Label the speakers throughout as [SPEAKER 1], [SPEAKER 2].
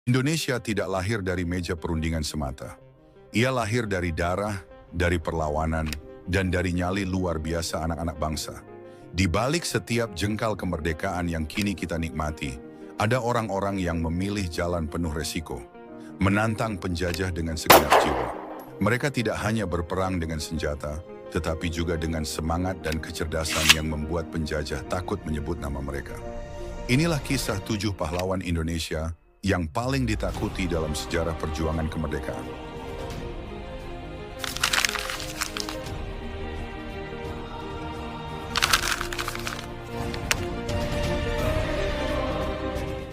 [SPEAKER 1] Indonesia tidak lahir dari meja perundingan semata. Ia lahir dari darah, dari perlawanan, dan dari nyali luar biasa anak-anak bangsa. Di balik setiap jengkal kemerdekaan yang kini kita nikmati, ada orang-orang yang memilih jalan penuh resiko, menantang penjajah dengan segenap jiwa. Mereka tidak hanya berperang dengan senjata, tetapi juga dengan semangat dan kecerdasan yang membuat penjajah takut menyebut nama mereka. Inilah kisah 7 pahlawan Indonesia yang paling ditakuti dalam sejarah perjuangan kemerdekaan.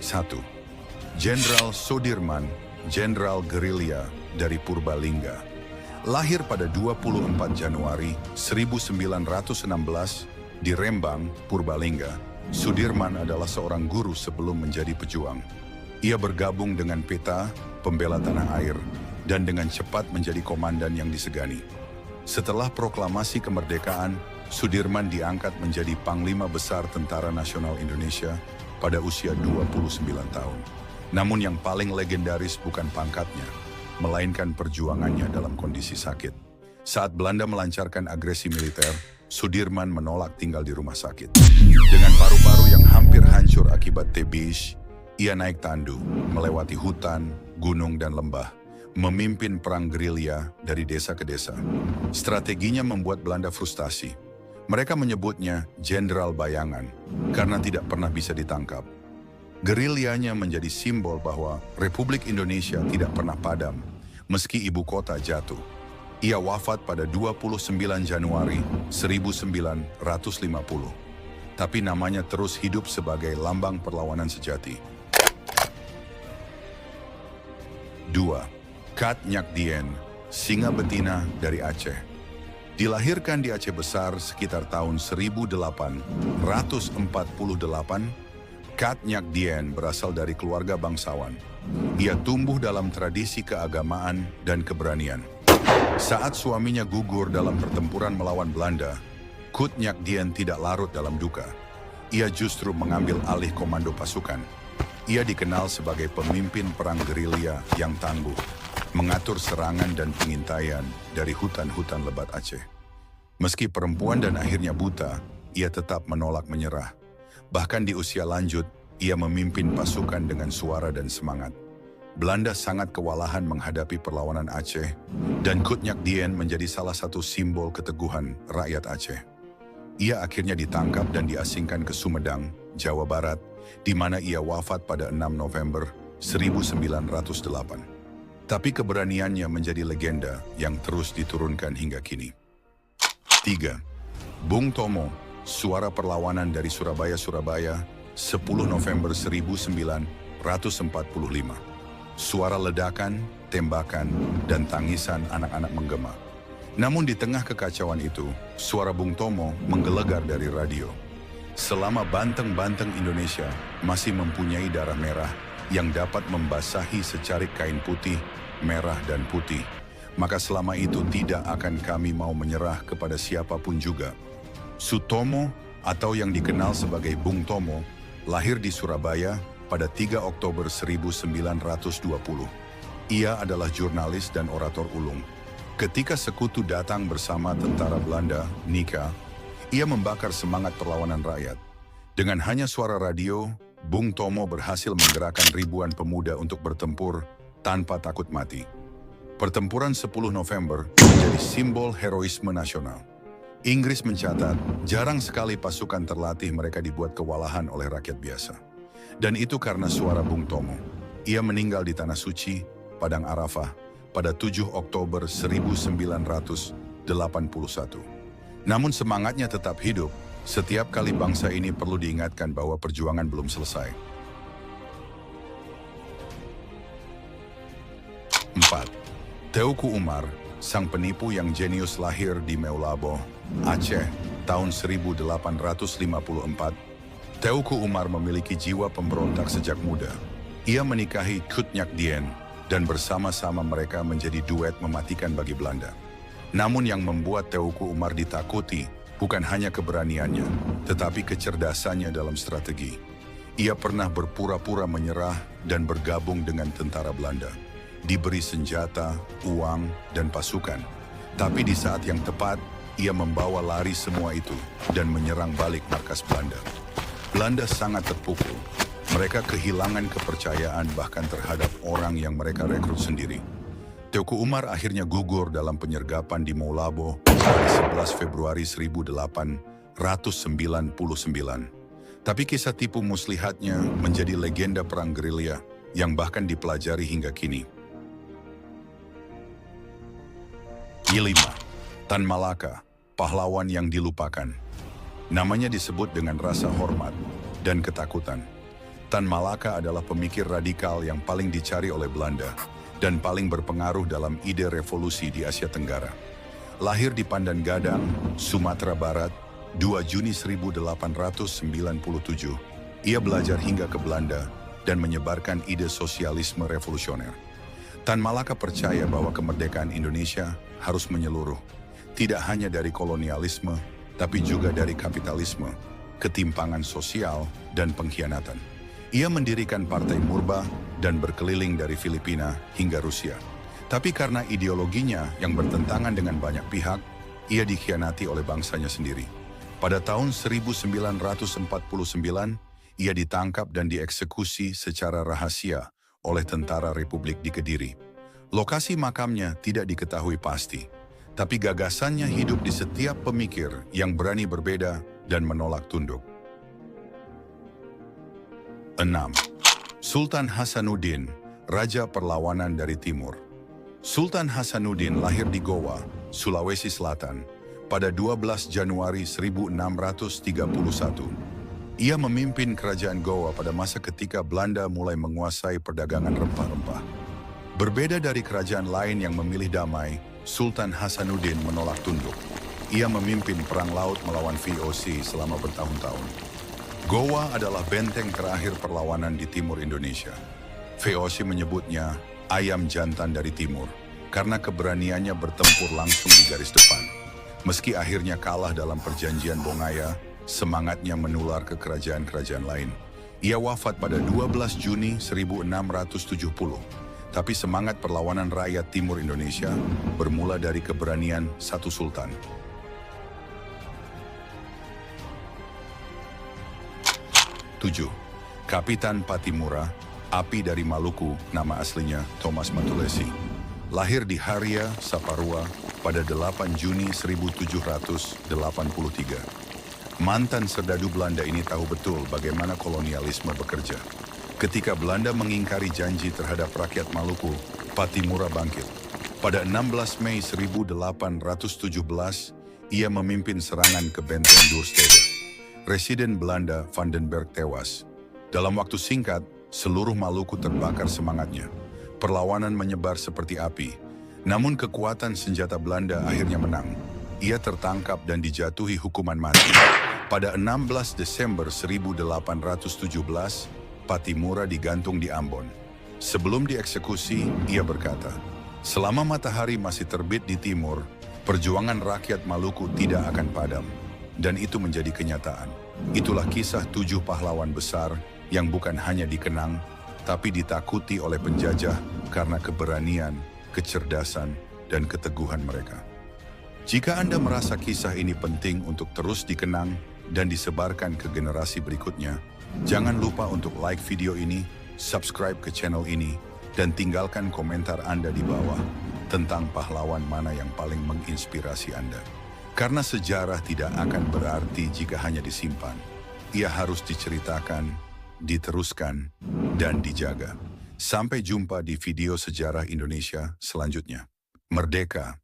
[SPEAKER 1] Satu, Jenderal Soedirman, Jenderal Gerilya dari Purbalingga. Lahir pada 24 Januari 1916 di Rembang, Purbalingga. Sudirman adalah seorang guru sebelum menjadi pejuang. Ia bergabung dengan PETA, pembela tanah air, dan dengan cepat menjadi komandan yang disegani. Setelah proklamasi kemerdekaan, Sudirman diangkat menjadi Panglima Besar Tentara Nasional Indonesia pada usia 29 tahun. Namun yang paling legendaris bukan pangkatnya, melainkan perjuangannya dalam kondisi sakit. Saat Belanda melancarkan agresi militer, Sudirman menolak tinggal di rumah sakit. Dengan paru-paru yang hampir hancur akibat TBC, ia naik tandu, melewati hutan, gunung, dan lembah, memimpin perang gerilya dari desa ke desa. Strateginya membuat Belanda frustasi. Mereka menyebutnya Jenderal Bayangan karena tidak pernah bisa ditangkap. Gerilyanya menjadi simbol bahwa Republik Indonesia tidak pernah padam, meski ibu kota jatuh. Ia wafat pada 29 Januari 1950. Tapi namanya terus hidup sebagai lambang perlawanan sejati. 2. Kat Nyak Dien, singa betina dari Aceh. Dilahirkan di Aceh Besar sekitar tahun 1848, Kat Nyak Dien berasal dari keluarga bangsawan. Ia tumbuh dalam tradisi keagamaan dan keberanian. Saat suaminya gugur dalam pertempuran melawan Belanda, Kat Nyak Dien tidak larut dalam duka. Ia justru mengambil alih komando pasukan. Ia dikenal sebagai pemimpin perang gerilya yang tangguh, mengatur serangan dan pengintaian dari hutan-hutan lebat Aceh. Meski perempuan dan akhirnya buta, ia tetap menolak menyerah. Bahkan di usia lanjut, ia memimpin pasukan dengan suara dan semangat. Belanda sangat kewalahan menghadapi perlawanan Aceh, dan Kat Nyak Dien menjadi salah satu simbol keteguhan rakyat Aceh. Ia akhirnya ditangkap dan diasingkan ke Sumedang, Jawa Barat, di mana ia wafat pada 6 November 1908. Tapi keberaniannya menjadi legenda yang terus diturunkan hingga kini. 3. Bung Tomo, suara perlawanan dari Surabaya, 10 November 1945. Suara ledakan, tembakan, dan tangisan anak-anak menggema. Namun di tengah kekacauan itu, suara Bung Tomo menggelegar dari radio. Selama banteng-banteng Indonesia masih mempunyai darah merah yang dapat membasahi secarik kain putih, merah, dan putih, maka selama itu tidak akan kami mau menyerah kepada siapapun juga. Sutomo, atau yang dikenal sebagai Bung Tomo, lahir di Surabaya pada 3 Oktober 1920. Ia adalah jurnalis dan orator ulung. Ketika sekutu datang bersama tentara Belanda, Nika, ia membakar semangat perlawanan rakyat. Dengan hanya suara radio, Bung Tomo berhasil menggerakkan ribuan pemuda untuk bertempur tanpa takut mati. Pertempuran 10 November menjadi simbol heroisme nasional. Inggris mencatat, jarang sekali pasukan terlatih mereka dibuat kewalahan oleh rakyat biasa. Dan itu karena suara Bung Tomo. Ia meninggal di Tanah Suci, Padang Arafah, pada 7 Oktober 1981. Namun semangatnya tetap hidup. Setiap kali bangsa ini perlu diingatkan bahwa perjuangan belum selesai. 4. Teuku Umar, sang penipu yang jenius, lahir di Meulaboh, Aceh, tahun 1854. Teuku Umar memiliki jiwa pemberontak sejak muda. Ia menikahi Kat Nyak Dien, dan bersama-sama mereka menjadi duet mematikan bagi Belanda. Namun yang membuat Teuku Umar ditakuti bukan hanya keberaniannya, tetapi kecerdasannya dalam strategi. Ia pernah berpura-pura menyerah dan bergabung dengan tentara Belanda. Diberi senjata, uang, dan pasukan. Tapi di saat yang tepat, ia membawa lari semua itu dan menyerang balik markas Belanda. Belanda sangat terpukul. Mereka kehilangan kepercayaan bahkan terhadap orang yang mereka rekrut sendiri. Teuku Umar akhirnya gugur dalam penyergapan di Moulabo pada 11 Februari 1899. Tapi kisah tipu muslihatnya menjadi legenda perang gerilya yang bahkan dipelajari hingga kini. Kelima, Tan Malaka, pahlawan yang dilupakan. Namanya disebut dengan rasa hormat dan ketakutan. Tan Malaka adalah pemikir radikal yang paling dicari oleh Belanda dan paling berpengaruh dalam ide revolusi di Asia Tenggara. Lahir di Pandan Gadang, Sumatera Barat, 2 Juni 1897, ia belajar hingga ke Belanda dan menyebarkan ide sosialisme revolusioner. Tan Malaka percaya bahwa kemerdekaan Indonesia harus menyeluruh, tidak hanya dari kolonialisme, tapi juga dari kapitalisme, ketimpangan sosial, dan pengkhianatan. Ia mendirikan Partai Murba dan berkeliling dari Filipina hingga Rusia. Tapi karena ideologinya yang bertentangan dengan banyak pihak, ia dikhianati oleh bangsanya sendiri. Pada tahun 1949, ia ditangkap dan dieksekusi secara rahasia oleh Tentara Republik di Kediri. Lokasi makamnya tidak diketahui pasti, tapi gagasannya hidup di setiap pemikir yang berani berbeda dan menolak tunduk. 6. Sultan Hasanuddin, Raja Perlawanan dari Timur. Sultan Hasanuddin lahir di Goa, Sulawesi Selatan, pada 12 Januari 1631. Ia memimpin kerajaan Goa pada masa ketika Belanda mulai menguasai perdagangan rempah-rempah. Berbeda dari kerajaan lain yang memilih damai, Sultan Hasanuddin menolak tunduk. Ia memimpin perang laut melawan VOC selama bertahun-tahun. Goa adalah benteng terakhir perlawanan di timur Indonesia. VOC menyebutnya ayam jantan dari timur, karena keberaniannya bertempur langsung di garis depan. Meski akhirnya kalah dalam perjanjian Bongaya, semangatnya menular ke kerajaan-kerajaan lain. Ia wafat pada 12 Juni 1670. Tapi semangat perlawanan rakyat timur Indonesia bermula dari keberanian satu sultan. 7. Kapitan Patimura, Api dari Maluku, nama aslinya Thomas Matulesi. Lahir di Haria, Saparua, pada 8 Juni 1783. Mantan serdadu Belanda ini tahu betul bagaimana kolonialisme bekerja. Ketika Belanda mengingkari janji terhadap rakyat Maluku, Patimura bangkit. Pada 16 Mei 1817, ia memimpin serangan ke benteng Duurstede. Residen Belanda Van den Berg tewas. Dalam waktu singkat, seluruh Maluku terbakar semangatnya. Perlawanan menyebar seperti api. Namun kekuatan senjata Belanda akhirnya menang. Ia tertangkap dan dijatuhi hukuman mati. Pada 16 Desember 1817, Patimura digantung di Ambon. Sebelum dieksekusi, ia berkata, "Selama matahari masih terbit di timur, perjuangan rakyat Maluku tidak akan padam." Dan itu menjadi kenyataan. Itulah kisah 7 pahlawan besar yang bukan hanya dikenang, tapi ditakuti oleh penjajah karena keberanian, kecerdasan, dan keteguhan mereka. Jika Anda merasa kisah ini penting untuk terus dikenang dan disebarkan ke generasi berikutnya, jangan lupa untuk like video ini, subscribe ke channel ini, dan tinggalkan komentar Anda di bawah tentang pahlawan mana yang paling menginspirasi Anda. Karena sejarah tidak akan berarti jika hanya disimpan. Ia harus diceritakan, diteruskan, dan dijaga. Sampai jumpa di video sejarah Indonesia selanjutnya. Merdeka!